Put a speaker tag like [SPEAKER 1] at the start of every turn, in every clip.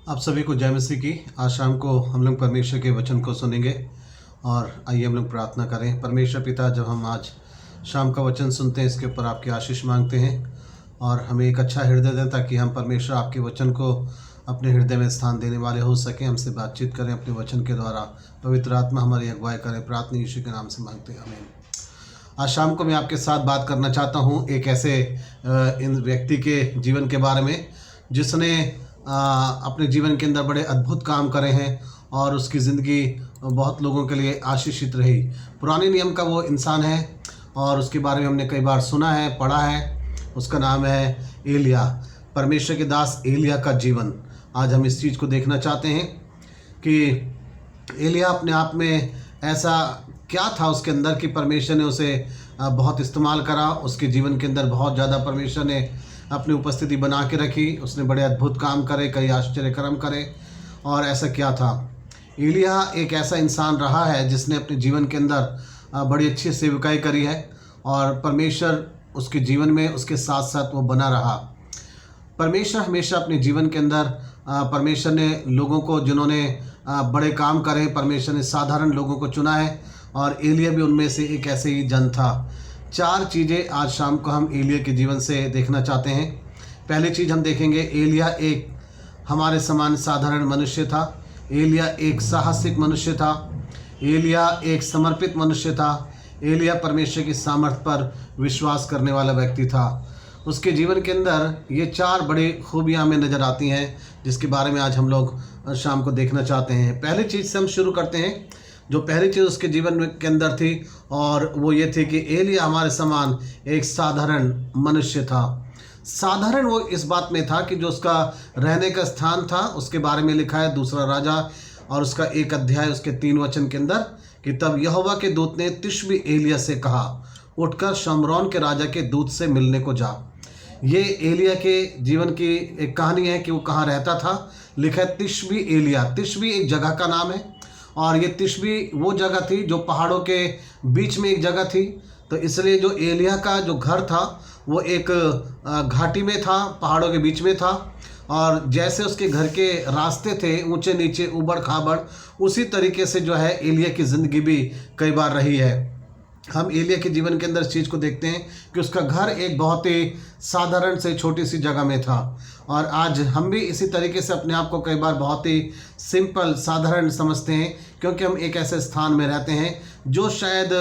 [SPEAKER 1] आप सभी को जय मसीह की। आज शाम को हम लोग परमेश्वर के वचन को सुनेंगे और आइए हम लोग प्रार्थना करें। परमेश्वर पिता, जब हम आज शाम का वचन सुनते हैं, इसके ऊपर आपकी आशीष मांगते हैं और हमें एक अच्छा हृदय दें ताकि हम परमेश्वर आपके वचन को अपने हृदय में स्थान देने वाले हो सकें। हमसे बातचीत करें अपने वचन के द्वारा। पवित्र आत्मा हमारी अगुवाई करें। प्रार्थना यीशु के नाम से मांगते हैं, आमीन। आज शाम को मैं आपके साथ बात करना चाहता हूँ एक ऐसे इन व्यक्ति के जीवन के बारे में जिसने अपने जीवन के अंदर बड़े अद्भुत काम करे हैं और उसकी ज़िंदगी बहुत लोगों के लिए आशीषित रही। पुराने नियम का वो इंसान है और उसके बारे में हमने कई बार सुना है, पढ़ा है। उसका नाम है एलिया, परमेश्वर के दास एलिया का जीवन। आज हम इस चीज़ को देखना चाहते हैं कि एलिया अपने आप में ऐसा क्या था उसके अंदर कि परमेश्वर ने उसे बहुत इस्तेमाल करा। उसके जीवन के अंदर बहुत ज़्यादा परमेश्वर ने अपनी उपस्थिति बना के रखी। उसने बड़े अद्भुत काम करे, कई आश्चर्य कर्म करे। और ऐसा क्या था? एलिया एक ऐसा इंसान रहा है जिसने अपने जीवन के अंदर बड़ी अच्छी सेवकाई करी है और परमेश्वर उसके जीवन में उसके साथ साथ वो बना रहा। परमेश्वर हमेशा अपने जीवन के अंदर परमेश्वर ने लोगों को, जिन्होंने बड़े काम करे, परमेश्वर ने साधारण लोगों को चुना है और एलिया भी उनमें से एक ऐसे ही जन था। 4 चीज़ें आज शाम को हम एलिया के जीवन से देखना चाहते हैं। पहली चीज़ हम देखेंगे, एलिया एक हमारे समान साधारण मनुष्य था। एलिया एक साहसिक मनुष्य था। एलिया एक समर्पित मनुष्य था। एलिया परमेश्वर की सामर्थ्य पर विश्वास करने वाला व्यक्ति था। उसके जीवन के अंदर ये 4 बड़ी खूबियाँ हमें नज़र आती हैं जिसके बारे में आज हम लोग शाम को देखना चाहते हैं। पहली चीज़ से हम शुरू करते हैं। जो पहली चीज़ उसके जीवन के अंदर थी और वो ये थी कि एलिया हमारे समान एक साधारण मनुष्य था। साधारण वो इस बात में था कि जो उसका रहने का स्थान था उसके बारे में लिखा है दूसरा राजा और उसका 1 अध्याय उसके 3 वचन के अंदर कि तब यहोवा के दूत ने तिशबी एलिया से कहा, उठकर शमरोन के राजा के दूत से मिलने को जा। ये एलिया के जीवन की एक कहानी है कि वो कहाँ रहता था। लिखा है तिशबी एलिया। तिशबी एक जगह का नाम है और ये तिशबी वो जगह थी जो पहाड़ों के बीच में एक जगह थी। तो इसलिए जो एलिया का जो घर था वो एक घाटी में था, पहाड़ों के बीच में था। और जैसे उसके घर के रास्ते थे ऊंचे नीचे, ऊबड़ खाबड़, उसी तरीके से जो है एलिया की ज़िंदगी भी कई बार रही है। हम एलिया के जीवन के अंदर इस चीज़ को देखते हैं कि उसका घर एक बहुत ही साधारण से छोटी सी जगह में था। और आज हम भी इसी तरीके से अपने आप को कई बार बहुत ही सिंपल, साधारण समझते हैं क्योंकि हम एक ऐसे स्थान में रहते हैं जो शायद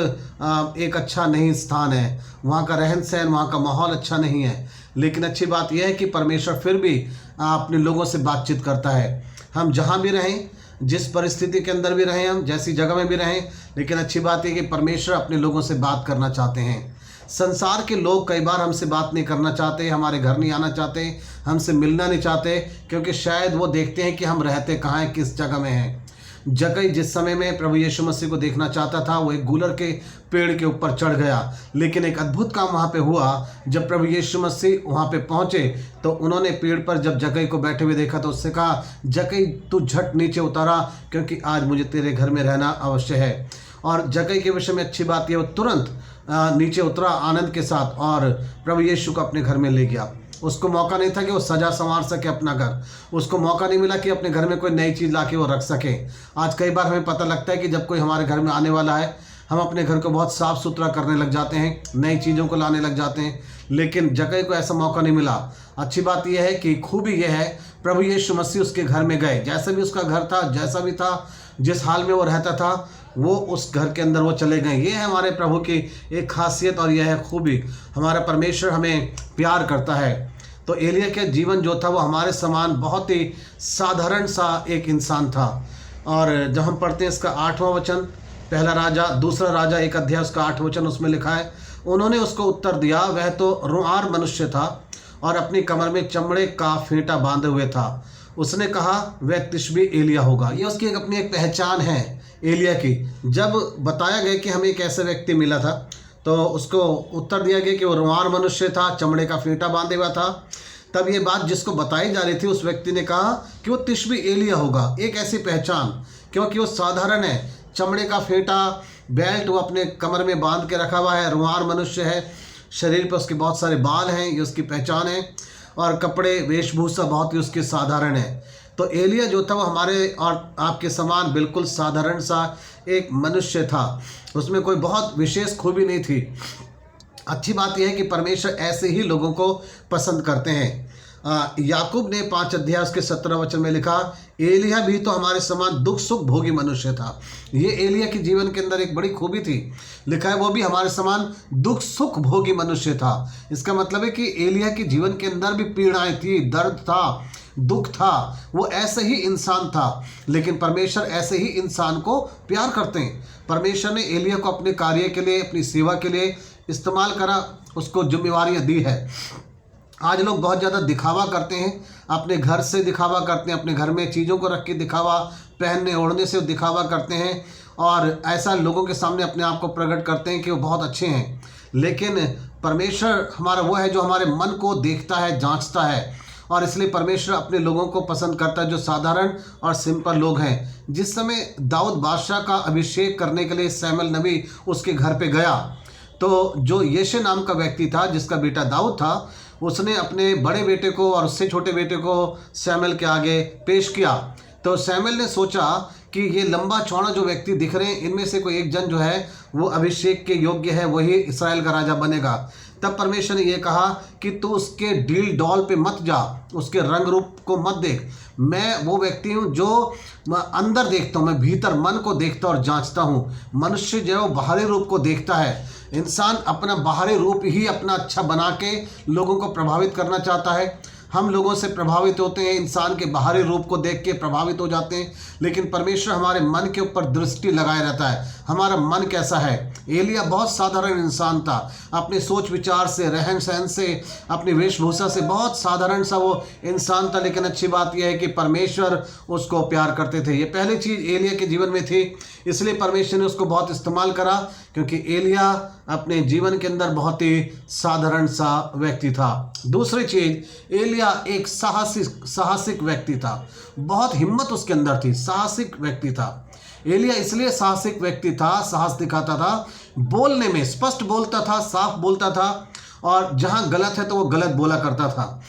[SPEAKER 1] एक अच्छा नहीं स्थान है। वहाँ का रहन सहन, वहाँ का माहौल अच्छा नहीं है। लेकिन अच्छी बात यह है कि परमेश्वर फिर भी अपने लोगों से बातचीत करता है। हम जहाँ भी रहें, जिस परिस्थिति के अंदर भी रहें, हम जैसी जगह में भी रहें, लेकिन अच्छी बात है कि परमेश्वर अपने लोगों से बात करना चाहते हैं। संसार के लोग कई बार हमसे बात नहीं करना चाहते, हमारे घर नहीं आना चाहते, हमसे मिलना नहीं चाहते क्योंकि शायद वो देखते हैं कि हम रहते कहाँ हैं, किस जगह में हैं। जक्कई जिस समय में प्रभु यीशु मसीह को देखना चाहता था वो एक गूलर के पेड़ के ऊपर चढ़ गया। लेकिन एक अद्भुत काम वहाँ पे हुआ। जब प्रभु यीशु मसीह वहाँ पे पहुँचे तो उन्होंने पेड़ पर जब जक्कई को बैठे हुए देखा तो उससे कहा, जक्कई तू झट नीचे उतारा क्योंकि आज मुझे तेरे घर में रहना अवश्य है। और जक्कई के विषय में अच्छी बात यह, वो तुरंत नीचे उतरा आनंद के साथ और प्रभु यीशु को अपने घर में ले गया। उसको मौका नहीं था कि वो सजा संवार सके अपना घर। उसको मौका नहीं मिला कि अपने घर में कोई नई चीज़ लाके वो रख सके। आज कई बार हमें पता लगता है कि जब कोई हमारे घर में आने वाला है हम अपने घर को बहुत साफ़ सुथरा करने लग जाते हैं, नई चीज़ों को लाने लग जाते हैं। लेकिन जक्कई को ऐसा मौका नहीं मिला। अच्छी बात यह है कि खूबी यह है, प्रभु यीशु मसीह उसके घर में गए। जैसा भी उसका घर था, जैसा भी था, जिस हाल में वो रहता था, वो उस घर के अंदर वो चले गए। ये है हमारे प्रभु की एक खासियत और यह है खूबी। हमारा परमेश्वर हमें प्यार करता है। तो एलिया का जीवन जो था वो हमारे समान बहुत ही साधारण सा एक इंसान था। और जब हम पढ़ते हैं इसका 8वां वचन, पहला राजा दूसरा राजा 1 अध्याय उसका 8 वचन, उसमें लिखा है, उन्होंने उसको उत्तर दिया, वह तो रुआर मनुष्य था और अपनी कमर में चमड़े का फेंटा बांधे हुए था। उसने कहा, वह तिशबी एलिया होगा। ये उसकी अपनी एक पहचान है एलिया की। जब बताया गया कि हमें एक ऐसा व्यक्ति मिला था तो उसको उत्तर दिया गया कि वो रुआर मनुष्य था, चमड़े का फेंटा बांधे हुआ था। तब ये बात जिसको बताई जा रही थी उस व्यक्ति ने कहा कि वो तिशबी एलिया होगा। एक ऐसी पहचान, क्योंकि वो साधारण है, चमड़े का फेंटा, बेल्ट वो अपने कमर में बांध के रखा हुआ है, रुआर मनुष्य है, शरीर पर उसके बहुत सारे बाल हैं, ये उसकी पहचान है। और कपड़े, वेशभूषा बहुत ही उसकी साधारण है। तो एलिया जो था वो हमारे और आपके समान बिल्कुल साधारण सा एक मनुष्य था, उसमें कोई बहुत विशेष खूबी नहीं थी। अच्छी बात यह है कि परमेश्वर ऐसे ही लोगों को पसंद करते हैं। याकूब ने 5 अध्याय उसके 17 वचन में लिखा, एलिया भी तो हमारे समान दुख सुख भोगी मनुष्य था। ये एलिया के जीवन के अंदर एक बड़ी खूबी थी। लिखा है वो भी हमारे समान दुख सुख भोगी मनुष्य था। इसका मतलब है कि एलिया के जीवन के अंदर भी पीड़ाएं थी, दर्द था, दुख था। वो ऐसे ही इंसान था, लेकिन परमेश्वर ऐसे ही इंसान को प्यार करते हैं। परमेश्वर ने एलिया को अपने कार्य के लिए, अपनी सेवा के लिए इस्तेमाल करा, उसको जिम्मेवारियां दी है। आज लोग बहुत ज़्यादा दिखावा करते हैं, अपने घर से दिखावा करते हैं, अपने घर में चीज़ों को रख के दिखावा, पहनने ओढ़ने से दिखावा करते हैं और ऐसा लोगों के सामने अपने आप को प्रकट करते हैं कि वो बहुत अच्छे हैं। लेकिन परमेश्वर हमारा वो है जो हमारे मन को देखता है, जांचता है, और इसलिए परमेश्वर अपने लोगों को पसंद करता है जो साधारण और सिंपल लोग हैं। जिस समय दाऊद बादशाह का अभिषेक करने के लिए सैमुएल नबी उसके घर पे गया, तो जो यिशै नाम का व्यक्ति था, जिसका बेटा दाऊद था, उसने अपने बड़े बेटे को और उससे छोटे बेटे को सैमुएल के आगे पेश किया। तो सैमुएल ने सोचा कि ये लंबा चौड़ा जो व्यक्ति दिख रहे हैं, इनमें से कोई एक जन जो है वो अभिषेक के योग्य है, वही इस्राएल का राजा बनेगा। तब परमेश्वर ने यह कहा कि तू उसके डील डॉल पे मत जा, उसके रंग रूप को मत देख। मैं वो व्यक्ति हूँ जो अंदर देखता हूँ, मैं भीतर मन को देखता और जांचता हूँ। मनुष्य जो है वो बाहरी रूप को देखता है। इंसान अपना बाहरी रूप ही अपना अच्छा बना के लोगों को प्रभावित करना चाहता है। हम लोगों से प्रभावित होते हैं, इंसान के बाहरी रूप को देख के प्रभावित हो जाते हैं, लेकिन परमेश्वर हमारे मन के ऊपर दृष्टि लगाए रहता है, हमारा मन कैसा है। एलिया बहुत साधारण इंसान था, अपने सोच विचार से, रहन सहन से, अपनी वेशभूषा से बहुत साधारण सा वो इंसान था, लेकिन अच्छी बात यह है कि परमेश्वर उसको प्यार करते थे। ये पहली चीज़ एलिया के जीवन में थी, इसलिए परमेश्वर ने उसको बहुत इस्तेमाल करा, क्योंकि एलिया अपने जीवन के अंदर बहुत ही साधारण सा व्यक्ति था। दूसरी चीज़, एलिया एक साहसिक व्यक्ति था, बहुत हिम्मत उसके अंदर थी, साहसिक व्यक्ति था। एलिया इसलिए साहसिक व्यक्ति था, साहस दिखाता था, बोलने में स्पष्ट बोलता था, साफ बोलता था, और जहाँ गलत है तो वो गलत बोला करता था।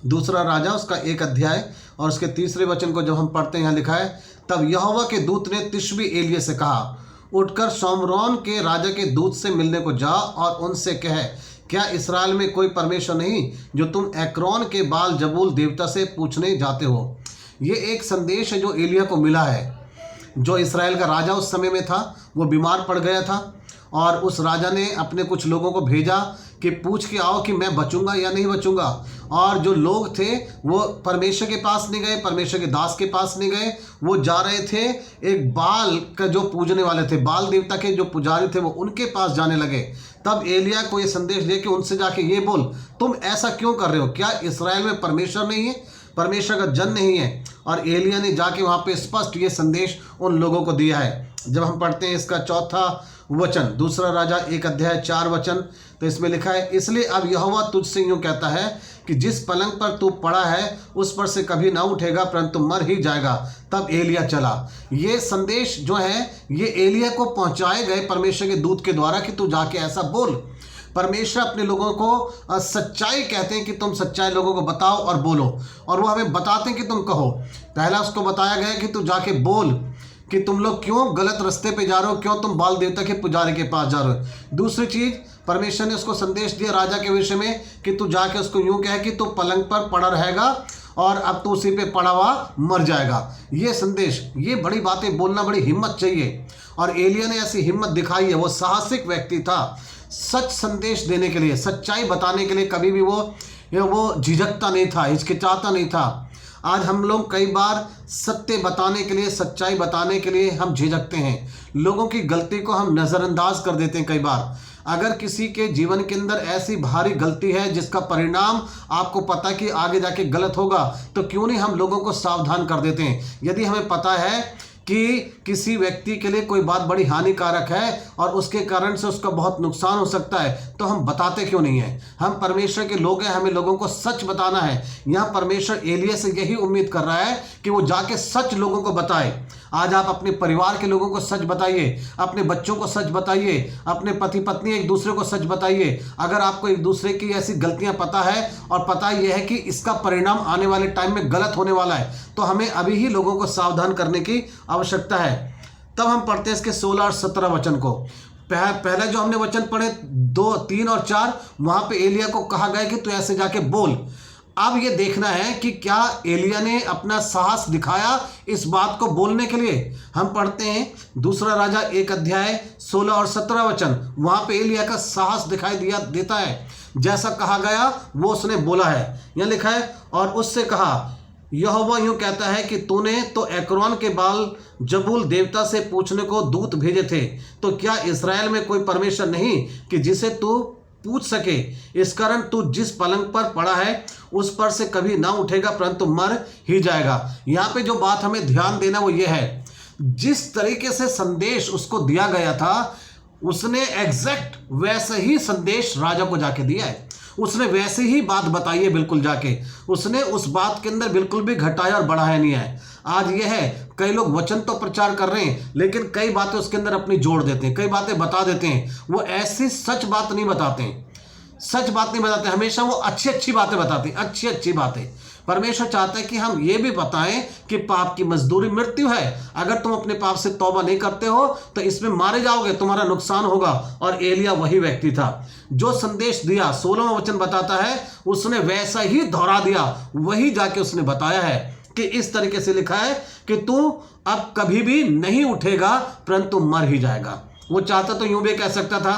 [SPEAKER 1] दूसरा राजा उसका 1 अध्याय और उसके 3 वचन को जब हम पढ़ते हैं, यहाँ लिखा है, तब यहोवा के दूत ने तिशबी एलिया से कहा, उठकर शोमरोन के राजा के दूत से मिलने को जा और उनसे कह, क्या इस्राएल में कोई परमेश्वर नहीं जो तुम एक्रोन के बाल जबूल देवता से पूछने जाते हो। ये एक संदेश है जो एलिया को मिला है। जो इस्राएल का राजा उस समय में था वो बीमार पड़ गया था, और उस राजा ने अपने कुछ लोगों को भेजा कि पूछ के आओ कि मैं बचूंगा या नहीं बचूंगा। और जो लोग थे वो परमेश्वर के पास नहीं गए, परमेश्वर के दास के पास नहीं गए, वो जा रहे थे एक बाल का जो पूजने वाले थे, बाल देवता के जो पुजारी थे, वो उनके पास जाने लगे। तब एलिया को ये संदेश दे कि उनसे जाके ये बोल, तुम ऐसा क्यों कर रहे हो? क्या इस्राएल में परमेश्वर नहीं है, परमेश्वर का जन नहीं है? और एलिया ने जाके वहाँ पे स्पष्ट ये संदेश उन लोगों को दिया है। जब हम पढ़ते हैं इसका 4 वचन, दूसरा राजा 1 अध्याय 4 वचन, तो इसमें लिखा है, इसलिए अब यहोवा तुझसे यूँ कहता है कि जिस पलंग पर तू पड़ा है उस पर से कभी ना उठेगा, परंतु मर ही जाएगा। तब एलिया चला। ये संदेश जो है ये एलिया को पहुंचाए गए परमेश्वर के दूत के द्वारा कि तू जाके ऐसा बोल। परमेश्वर अपने लोगों को सच्चाई कहते हैं कि तुम सच्चाई लोगों को बताओ और बोलो, और वो हमें बताते हैं कि तुम कहो। पहला उसको बताया गया कि तू जाके बोल कि तुम लोग क्यों गलत रास्ते पे जा रहे हो, क्यों तुम बाल देवता के पुजारी के पास जा रहे हो। दूसरी चीज़, परमेश्वर ने उसको संदेश दिया राजा के विषय में कि तू जाके उसको यूँ कहे कि तू पलंग पर पड़ा रहेगा और अब तो उसी पे पड़ा हुआ मर जाएगा। ये संदेश, ये बड़ी बातें बोलना, बड़ी हिम्मत चाहिए, और एलिया ने ऐसी हिम्मत दिखाई है। वो साहसिक व्यक्ति था, सच संदेश देने के लिए, सच्चाई बताने के लिए कभी भी वो झिझकता नहीं था, हिचकिचाता नहीं था। आज हम लोग कई बार सत्य बताने के लिए, सच्चाई बताने के लिए हम झिझकते हैं, लोगों की गलती को हम नज़रअंदाज कर देते हैं। कई बार अगर किसी के जीवन के अंदर ऐसी भारी गलती है जिसका परिणाम आपको पता कि आगे जाके गलत होगा, तो क्यों नहीं हम लोगों को सावधान कर देते हैं। यदि हमें पता है कि किसी व्यक्ति के लिए कोई बात बड़ी हानिकारक है और उसके कारण से उसका बहुत नुकसान हो सकता है, तो हम बताते क्यों नहीं हैं? हम परमेश्वर के लोग हैं, हमें लोगों को सच बताना है। यहाँ परमेश्वर एलिया से यही उम्मीद कर रहा है कि वो जाके सच लोगों को बताए। आज आप अपने परिवार के लोगों को सच बताइए, अपने बच्चों को सच बताइए, अपने पति पत्नी एक दूसरे को सच बताइए। अगर आपको एक दूसरे की ऐसी गलतियां पता है और पता यह है कि इसका परिणाम आने वाले टाइम में गलत होने वाला है, तो हमें अभी ही लोगों को सावधान करने की आवश्यकता है। तब हम पढ़ते हैं इसके 16 और 17 वचन को। पहले जो हमने वचन पढ़े 2, 3 और 4, वहां पे एलिया को कहा गया कि तू ऐसे जाके बोल। अब ये देखना है कि क्या एलिया ने अपना साहस दिखाया इस बात को बोलने के लिए। हम पढ़ते हैं दूसरा राजा 1 अध्याय 16 और 17 वचन। वहां पे एलिया का साहस दिखाई देता है। जैसा कहा गया वो उसने बोला है। यह लिखा है, और उससे कहा, यहोवा यूं कहता है कि तूने तो एक्रोन के बाल जबूल देवता से पूछने को दूत भेजे थे, तो क्या इस्राएल में कोई परमेश्वर नहीं कि जिसे तू पूछ सके? इस कारण तू जिस पलंग पर पड़ा है उस पर से कभी ना उठेगा, परंतु मर ही जाएगा। यहाँ पे जो बात हमें ध्यान देना वो ये है, जिस तरीके से संदेश उसको दिया गया था उसने एग्जैक्ट वैसे ही संदेश राजा को जाके दिया है। उसने वैसे ही बात बताई है, बिल्कुल जाके उसने उस बात के अंदर बिल्कुल भी घटाया और बढ़ाया नहीं है। आज यह है, कई लोग वचन तो प्रचार कर रहे हैं लेकिन कई बातें उसके अंदर अपनी जोड़ देते हैं, कई बातें बता देते हैं। वो ऐसी सच बात नहीं बताते हैं, सच बात नहीं बताते, हमेशा वो अच्छी अच्छी बातें बताते हैं, अच्छी अच्छी बातें। परमेश्वर चाहता है कि हम ये भी बताएं कि पाप की मजदूरी मृत्यु है। अगर तुम अपने पाप से तौबा नहीं करते हो तो इसमें मारे जाओगे, तुम्हारा नुकसान होगा। और एलिया वही व्यक्ति था जो संदेश दिया। 16वां वचन बताता है उसने वैसा ही दोहरा दिया, वही जाके उसने बताया है कि इस तरीके से लिखा है कि तू अब कभी भी नहीं उठेगा परंतु मर ही जाएगा। वो चाहता तो यूं भी कह सकता था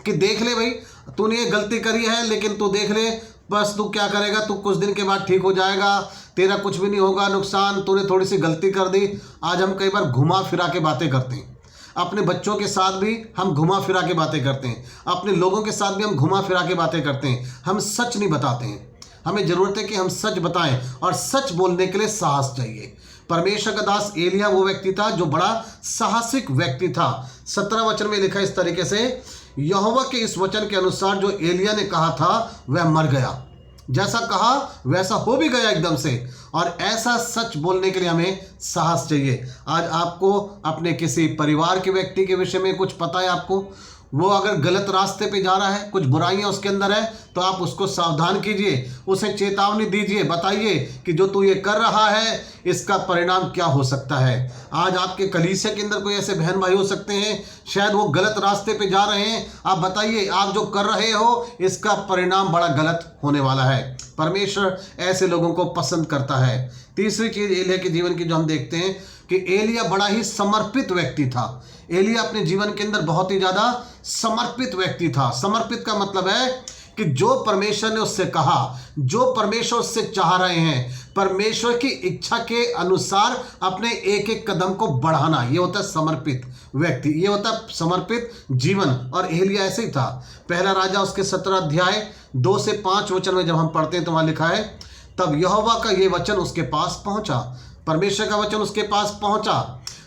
[SPEAKER 1] कि देख ले भाई, तूने ये गलती करी है लेकिन तू देख ले, बस तू क्या करेगा, तू कुछ दिन के बाद ठीक हो जाएगा, तेरा कुछ भी नहीं होगा नुकसान, तूने थोड़ी सी गलती कर दी। आज हम कई बार घुमा फिरा के बातें करते हैं, अपने बच्चों के साथ भी हम घुमा फिरा के बातें करते हैं, अपने लोगों के साथ भी हम घुमा फिरा के बातें करते हैं। हम सच नहीं बताते हैं। हमें ज़रूरत है कि हम सच बताएं और सच बोलने के लिए साहस चाहिए। परमेश्वर का दास एलिया वो व्यक्ति था जो बड़ा साहसिक व्यक्ति था। 17 वचन में लिखा इस तरीके से, यहोवा के इस वचन के अनुसार जो एलिया ने कहा था वह मर गया। जैसा कहा वैसा हो भी गया एकदम से। और ऐसा सच बोलने के लिए हमें साहस चाहिए। आज आपको अपने किसी परिवार के व्यक्ति के विषय में कुछ पता है, आपको वो अगर गलत रास्ते पे जा रहा है, कुछ बुराइयां उसके अंदर है, तो आप उसको सावधान कीजिए, उसे चेतावनी दीजिए, बताइए कि जो तू ये कर रहा है इसका परिणाम क्या हो सकता है। आज आपके कलीसिया के अंदर कोई ऐसे बहन भाई हो सकते हैं, शायद वो गलत रास्ते पे जा रहे हैं। आप बताइए, आप जो कर रहे हो इसका परिणाम बड़ा गलत होने वाला है। परमेश्वर ऐसे लोगों को पसंद करता है। तीसरी चीज एलिया के जीवन की जो हम देखते हैं कि एलिया बड़ा ही समर्पित व्यक्ति था। एलिया अपने जीवन के अंदर बहुत ही ज़्यादा समर्पित व्यक्ति था। समर्पित का मतलब है कि जो परमेश्वर ने उससे कहा, जो परमेश्वर उससे चाह रहे हैं, परमेश्वर की इच्छा के अनुसार अपने एक एक कदम को बढ़ाना, ये होता है समर्पित व्यक्ति, ये होता है समर्पित जीवन। और एलिया ऐसे ही था। पहला राजा उसके 17 अध्याय 2 से 5 वचन में जब हम पढ़ते हैं तो वहाँ लिखा है, तब यहोवा का ये वचन उसके पास पहुंचा। परमेश्वर का वचन उसके पास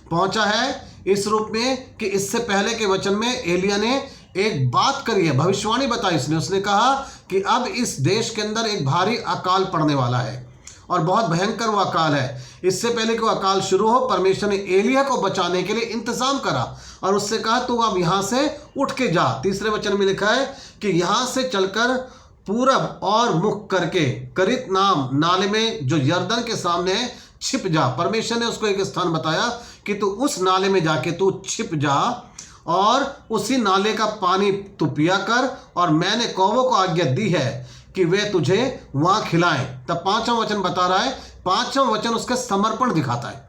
[SPEAKER 1] पहुंचा है इस रूप में कि इससे पहले के वचन में एलिया ने एक बात करी है, भविष्यवाणी बताई उसने कहा कि अब इस देश के अंदर एक भारी अकाल पड़ने वाला है और बहुत भयंकर वो अकाल है। इससे पहले कि वो अकाल शुरू हो, परमेश्वर ने एलिया को बचाने के लिए इंतजाम करा और उससे कहा तू अब यहाँ से उठ के जा। तीसरे वचन में लिखा है कि यहाँ से चलकर पूरब और मुख करके करित नाम नाले में जो यरदन के सामने है छिप जा। परमेश्वर ने उसको एक स्थान बताया कि तू उस नाले में जाके तू छिप जा और उसी नाले का पानी तू पिया कर, और मैंने कौवों को आज्ञा दी है कि वे तुझे वहां खिलाएं। तब 5वां वचन बता रहा है, 5वां वचन उसका समर्पण दिखाता है।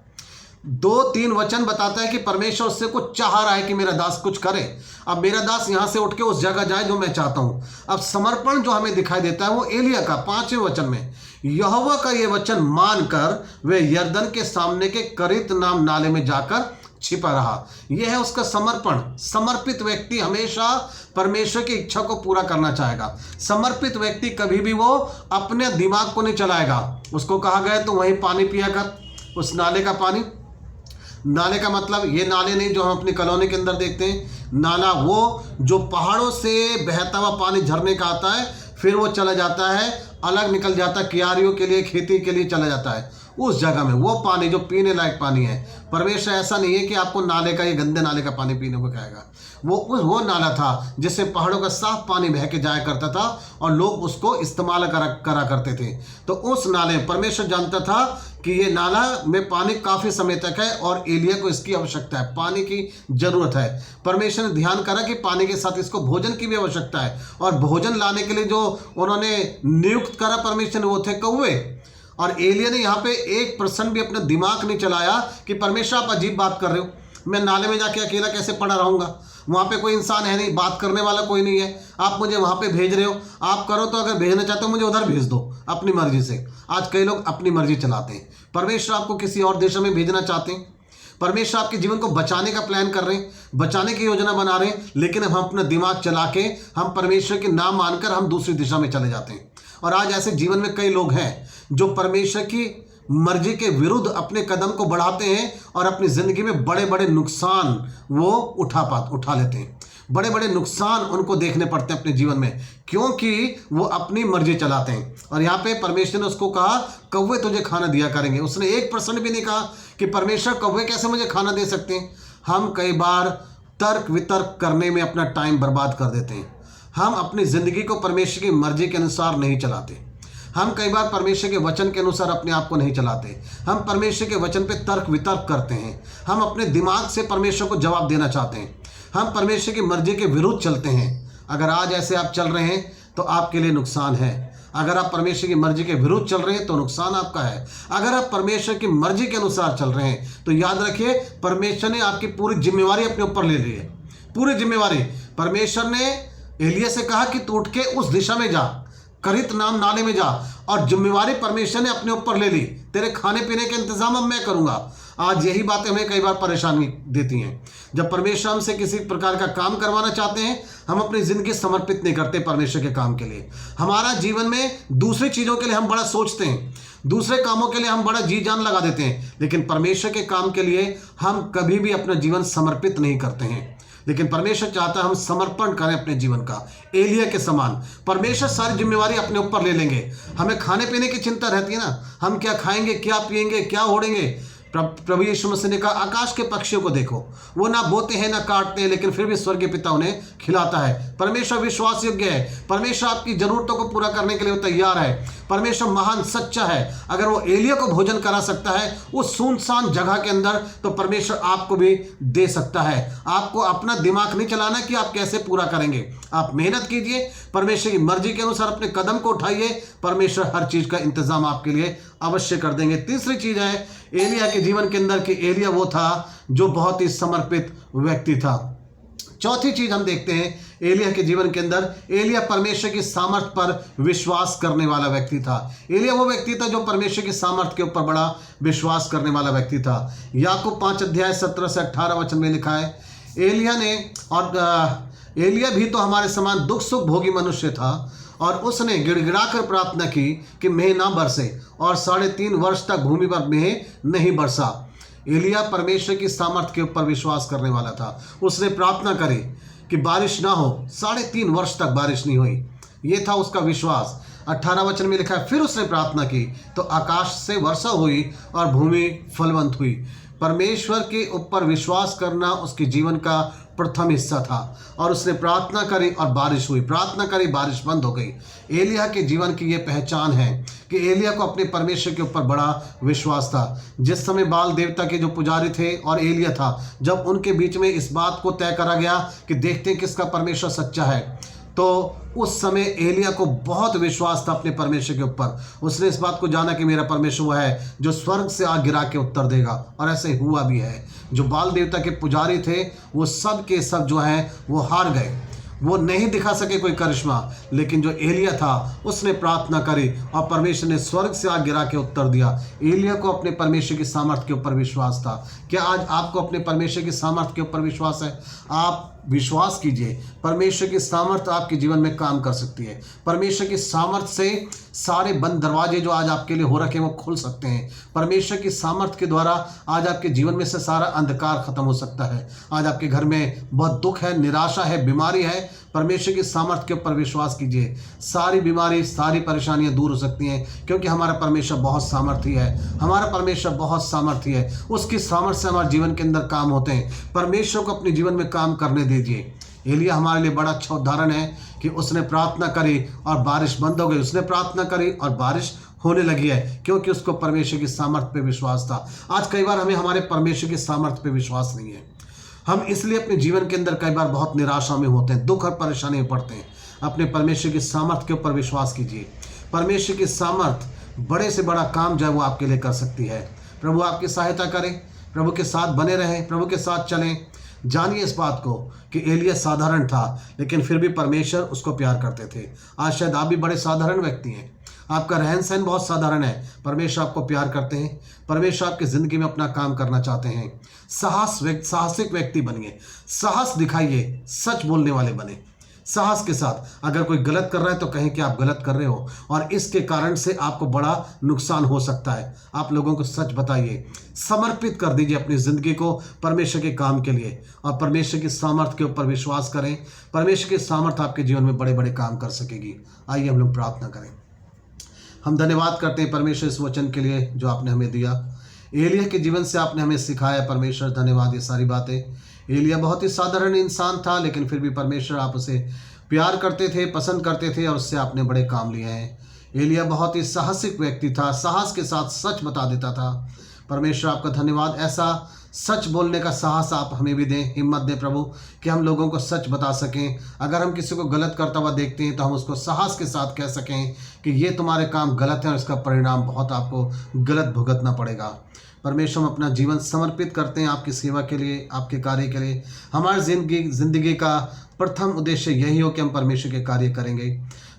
[SPEAKER 1] 2-3 वचन बताता है कि परमेश्वर उससे कुछ चाह रहा है कि मेरा दास कुछ करे। अब मेरा दास यहां से उठ के उस जगह जाए जो मैं चाहता हूं। अब समर्पण जो हमें दिखाई देता है वो एलिया का 5वें वचन में, यहोवा का ये वचन मानकर वे यरदन के सामने के करित नाम नाले में जाकर छिपा रहा। यह है उसका समर्पण। समर्पित व्यक्ति हमेशा परमेश्वर की इच्छा को पूरा करना चाहेगा। समर्पित व्यक्ति कभी भी वो अपने दिमाग को नहीं चलाएगा। उसको कहा गया तो वहीं पानी पिया कर, उस नाले का पानी। नाले का मतलब ये नाले नहीं जो हम अपनी कॉलोनी के अंदर देखते हैं। नाला वो जो पहाड़ों से बहता हुआ पानी झरने का आता है, फिर वो चला जाता है, अलग निकल जाता है, क्यारियों के लिए, खेती के लिए चला जाता है। उस जगह में वो पानी जो पीने लायक पानी है। परमेश्वर ऐसा नहीं है कि आपको नाले का, ये गंदे नाले का पानी पीने को कहेगा। वो नाला था जिससे पहाड़ों का साफ पानी बह के जाया करता था और लोग उसको इस्तेमाल करा करते थे। तो उस नाले परमेश्वर जानता था कि ये नाला में पानी काफ़ी समय तक है और एलिया को इसकी आवश्यकता है, पानी की ज़रूरत है। परमेश्वर ने ध्यान करा कि पानी के साथ इसको भोजन की भी आवश्यकता है, और भोजन लाने के लिए जो उन्होंने नियुक्त करा परमेश्वर ने, वो थे कौवे। और एलिया ने यहाँ पे 1% भी अपना दिमाग नहीं चलाया कि परमेश्वर आप अजीब बात कर रहे हो, मैं नाले में जाके अकेला कैसे पड़ा रहूँगा, वहाँ पे कोई इंसान है नहीं, बात करने वाला कोई नहीं है, आप मुझे वहाँ पे भेज रहे हो, आप करो तो अगर भेजना चाहते हो मुझे उधर भेज दो अपनी मर्जी से। आज कई लोग अपनी मर्जी चलाते हैं। परमेश्वर आपको किसी और दिशा में भेजना चाहते हैं, परमेश्वर आपके जीवन को बचाने का प्लान कर रहे हैं, बचाने की योजना बना रहे हैं, लेकिन हम अपना दिमाग चला के हम परमेश्वर के नाम मानकर हम दूसरी दिशा में चले जाते हैं। और आज ऐसे जीवन में कई लोग हैं जो परमेश्वर की मर्जी के विरुद्ध अपने कदम को बढ़ाते हैं और अपनी ज़िंदगी में बड़े बड़े नुकसान वो उठा लेते हैं। बड़े बड़े नुकसान उनको देखने पड़ते हैं अपने जीवन में, क्योंकि वो अपनी मर्जी चलाते हैं। और यहाँ पे परमेश्वर ने उसको कहा कौवे तुझे खाना दिया करेंगे। उसने 1% भी नहीं कहा कि परमेश्वर कौवे कैसे मुझे खाना दे सकते हैं। हम कई बार तर्क वितर्क करने में अपना टाइम बर्बाद कर देते हैं। हम अपनी ज़िंदगी को परमेश्वर की मर्जी के अनुसार नहीं चलाते। हम कई बार परमेश्वर के वचन के अनुसार अपने आप को नहीं चलाते। हम परमेश्वर के वचन पे तर्क वितर्क करते हैं। हम अपने दिमाग से परमेश्वर को जवाब देना चाहते हैं। हम परमेश्वर की मर्जी के विरुद्ध चलते हैं। अगर आज ऐसे आप चल रहे हैं तो आपके लिए नुकसान है। अगर आप परमेश्वर की मर्जी के विरुद्ध चल रहे हैं तो नुकसान आपका है। अगर आप परमेश्वर की मर्जी के अनुसार चल रहे हैं तो याद रखिए परमेश्वर ने आपकी पूरी जिम्मेवारी अपने ऊपर ले ली है। पूरी जिम्मेवारी परमेश्वर ने एलिया से कहा कि तू उठ के उस दिशा में जा, करित नाम नाले में जा, और जिम्मेवारी परमेश्वर ने अपने ऊपर ले ली। तेरे खाने पीने के इंतजाम अब मैं करूंगा। आज यही बातें हमें कई बार परेशानी देती हैं। जब परमेश्वर हमसे किसी प्रकार का काम करवाना चाहते हैं, हम अपनी ज़िंदगी समर्पित नहीं करते परमेश्वर के काम के लिए। हमारा जीवन में दूसरी चीज़ों के लिए हम बड़ा सोचते हैं, दूसरे कामों के लिए हम बड़ा जी जान लगा देते हैं, लेकिन परमेश्वर के काम के लिए हम कभी भी अपना जीवन समर्पित नहीं करते हैं। लेकिन परमेश्वर चाहता है हम समर्पण करें अपने जीवन का, एलिया के समान। परमेश्वर सारी जिम्मेवारी अपने ऊपर ले लेंगे। हमें खाने पीने की चिंता रहती है ना, हम क्या खाएंगे, क्या पिएंगे, क्या ओढ़ेंगे। प्रभु यीशु मसीह ने कहा आकाश के पक्षियों को देखो, वो ना बोते हैं ना काटते हैं, लेकिन फिर भी स्वर्गीय पिता उन्हें खिलाता है। परमेश्वर विश्वास योग्य है। परमेश्वर आपकी जरूरतों को पूरा करने के लिए वो तैयार है। परमेश्वर महान सच्चा है। अगर वो एलिया को भोजन करा सकता है उस सुनसान जगह के अंदर, तो परमेश्वर आपको भी दे सकता है। आपको अपना दिमाग नहीं चलाना कि आप कैसे पूरा करेंगे। आप मेहनत कीजिए, परमेश्वर की मर्जी के अनुसार अपने कदम को उठाइए, परमेश्वर हर चीज़ का इंतजाम आपके लिए अवश्य कर देंगे। तीसरी चीज़ है एलिया के जीवन के अंदर कि एलिया वो था जो बहुत ही समर्पित व्यक्ति था। चौथी चीज हम देखते हैं एलिया के जीवन के अंदर, एलिया परमेश्वर की सामर्थ पर विश्वास करने वाला व्यक्ति था। एलिया वो व्यक्ति था जो परमेश्वर की सामर्थ के ऊपर बड़ा विश्वास करने वाला व्यक्ति था। याकूब 5 अध्याय 17 से 18 वचन में लिखा है, एलिया ने एलिया भी तो हमारे समान दुख सुख भोगी मनुष्य था, और उसने गिड़गिड़ाकर प्रार्थना की कि मेह ना बरसे, और 3.5 वर्ष तक भूमि पर मेह नहीं बरसा। एलिया परमेश्वर की सामर्थ के ऊपर विश्वास करने वाला था। उसने प्रार्थना करी कि बारिश ना हो, 3.5 वर्ष तक बारिश नहीं हुई। ये था उसका विश्वास। 18 वचन में लिखा है, फिर उसने प्रार्थना की तो आकाश से वर्षा हुई और भूमि फलवंत हुई। परमेश्वर के ऊपर विश्वास करना उसके जीवन का प्रथम हिस्सा था, और उसने प्रार्थना करी और बारिश हुई, प्रार्थना करी बारिश बंद हो गई। एलिया के जीवन की ये पहचान है कि एलिया को अपने परमेश्वर के ऊपर बड़ा विश्वास था। जिस समय बाल देवता के जो पुजारी थे और एलिया था, जब उनके बीच में इस बात को तय करा गया कि देखते हैं किसका परमेश्वर सच्चा है, तो उस समय एलिया को बहुत विश्वास था अपने परमेश्वर के ऊपर। उसने इस बात को जाना कि मेरा परमेश्वर वो है जो स्वर्ग से आग गिरा के उत्तर देगा, और ऐसे हुआ भी है। जो बाल देवता के पुजारी थे वो सब के सब जो हैं वो हार गए, वो नहीं दिखा सके कोई करिश्मा, लेकिन जो एलिया था उसने प्रार्थना करी और परमेश्वर ने स्वर्ग से आग गिरा के उत्तर दिया। एलिया को अपने परमेश्वर की सामर्थ के ऊपर विश्वास था। क्या आज आपको अपने परमेश्वर की सामर्थ के ऊपर विश्वास है? आप विश्वास कीजिए, परमेश्वर की सामर्थ आपके जीवन में काम कर सकती है। परमेश्वर की सामर्थ से सारे बंद दरवाजे जो आज आपके लिए हो रखे हैं वो खुल सकते हैं। परमेश्वर की सामर्थ के द्वारा आज आपके जीवन में से सारा अंधकार खत्म हो सकता है। आज आपके घर में बहुत दुख है, निराशा है, बीमारी है, परमेश्वर की सामर्थ्य के ऊपर विश्वास कीजिए। सारी बीमारी, सारी परेशानियां दूर हो सकती हैं, क्योंकि हमारा परमेश्वर बहुत सामर्थी है। हमारा परमेश्वर बहुत सामर्थी है। उसकी सामर्थ्य से हमारे जीवन के अंदर काम होते हैं। परमेश्वर को अपने जीवन में काम करने दीजिए। एलिय्याह हमारे लिए बड़ा अच्छा उदाहरण है कि उसने प्रार्थना करी और बारिश बंद हो गई। उसने प्रार्थना करी और बारिश होने लगी है, क्योंकि उसको परमेश्वर की सामर्थ्य पे विश्वास था। आज कई बार हमें हमारे परमेश्वर की सामर्थ्य पे विश्वास नहीं है। हम इसलिए अपने जीवन के अंदर कई बार बहुत निराशा में होते हैं, दुख और परेशानी में पड़ते हैं। अपने परमेश्वर की सामर्थ्य के ऊपर विश्वास कीजिए। परमेश्वर की सामर्थ्य बड़े से बड़ा काम जो है वो आपके लिए कर सकती है। प्रभु आपकी सहायता करें, प्रभु के साथ बने रहें, प्रभु के साथ चलें। जानिए इस बात को कि एलिय्याह साधारण था, लेकिन फिर भी परमेश्वर उसको प्यार करते थे। आज शायद आप भी बड़े साधारण व्यक्ति हैं, आपका रहन सहन बहुत साधारण है, परमेश्वर आपको प्यार करते हैं। परमेश्वर आपकी ज़िंदगी में अपना काम करना चाहते हैं। साहसिक व्यक्ति बनिए, साहस दिखाइए, सच बोलने वाले बने। साहस के साथ अगर कोई गलत कर रहा है तो कहें कि आप गलत कर रहे हो और इसके कारण से आपको बड़ा नुकसान हो सकता है। आप लोगों को सच बताइए, समर्पित कर दीजिए अपनी ज़िंदगी को परमेश्वर के काम के लिए और परमेश्वर की सामर्थ्य के ऊपर विश्वास करें। परमेश्वर की सामर्थ्य आपके जीवन में बड़े बड़े काम कर सकेगी। आइए हम लोग प्रार्थना करें। हम धन्यवाद करते हैं परमेश्वर इस वचन के लिए जो आपने हमें दिया। एलिय्याह के जीवन से आपने हमें सिखाया परमेश्वर, धन्यवाद ये सारी बातें। एलिय्याह बहुत ही साधारण इंसान था, लेकिन फिर भी परमेश्वर आप उसे प्यार करते थे, पसंद करते थे और उससे आपने बड़े काम लिए हैं। एलिय्याह बहुत ही साहसिक व्यक्ति था, साहस के साथ सच बता देता था। परमेश्वर आपका धन्यवाद, ऐसा सच बोलने का साहस आप हमें भी दें, हिम्मत दें प्रभु, कि हम लोगों को सच बता सकें। अगर हम किसी को गलत करता हुआ देखते हैं तो हम उसको साहस के साथ कह सकें कि ये तुम्हारे काम गलत हैं और इसका परिणाम बहुत आपको गलत भुगतना पड़ेगा। परमेश्वर हम अपना जीवन समर्पित करते हैं आपकी सेवा के लिए, आपके कार्य के लिए। हमारी ज़िंदगी का प्रथम उद्देश्य यही हो कि हम परमेश्वर के कार्य करेंगे।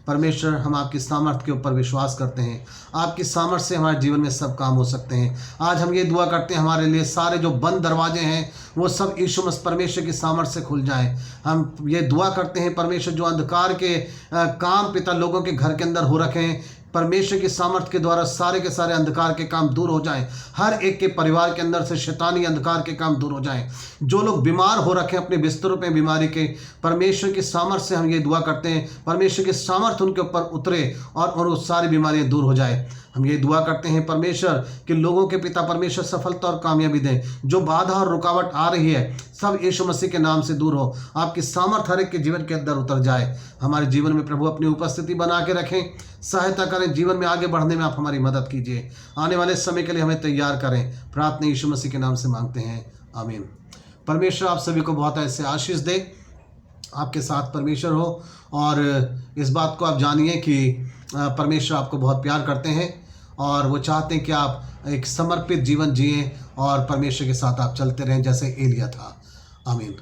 [SPEAKER 1] परमेश्वर हम आपकी सामर्थ्य के ऊपर विश्वास करते हैं। आपकी सामर्थ्य से हमारे जीवन में सब काम हो सकते हैं। आज हम ये दुआ करते हैं हमारे लिए सारे जो बंद दरवाजे हैं वो सब यीशु मसीह परमेश्वर की सामर्थ्य से खुल जाएं। हम ये दुआ करते हैं परमेश्वर जो अंधकार के काम पिता लोगों के घर के अंदर हो रखे हैं, परमेश्वर की सामर्थ्य के द्वारा सारे के सारे अंधकार के काम दूर हो जाएं। हर एक के परिवार के अंदर से शैतानी अंधकार के काम दूर हो जाएं। जो लोग बीमार हो रखे हैं अपने बिस्तरों पे बीमारी के, परमेश्वर की सामर्थ्य से हम ये दुआ करते हैं परमेश्वर की सामर्थ्य उनके ऊपर उतरे और वो सारी बीमारियां दूर हो जाए। हम ये दुआ करते हैं परमेश्वर कि लोगों के पिता परमेश्वर सफलता और कामयाबी दें। जो बाधा और रुकावट आ रही है सब यीशु मसीह के नाम से दूर हो। आपकी सामर्थ्य हर एक के जीवन के अंदर उतर जाए। हमारे जीवन में प्रभु अपनी उपस्थिति बना के रखें, सहायता करें, जीवन में आगे बढ़ने में आप हमारी मदद कीजिए। आने वाले समय के लिए हमें तैयार करें। प्रार्थना यीशु मसीह के नाम से मांगते हैं, आमीन। परमेश्वर आप सभी को बहुत ऐसे आशीष दे, आपके साथ परमेश्वर हो और इस बात को आप जानिए कि परमेश्वर आपको बहुत प्यार करते हैं और वो चाहते हैं कि आप एक समर्पित जीवन जिएं और परमेश्वर के साथ आप चलते रहें जैसे एलिय्याह था। आमीन।